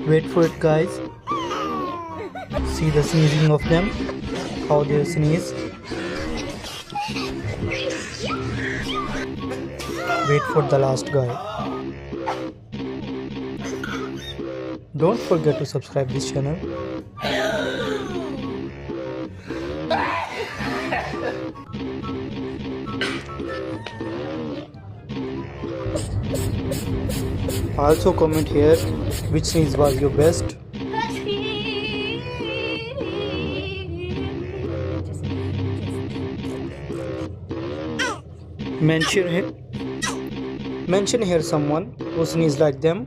Wait for it, guys. See the sneezing of them. How they sneeze. Wait for the last guy. Don't forget to subscribe this channel. Also comment here which sneeze was your best. Mention here someone who sneezes like them.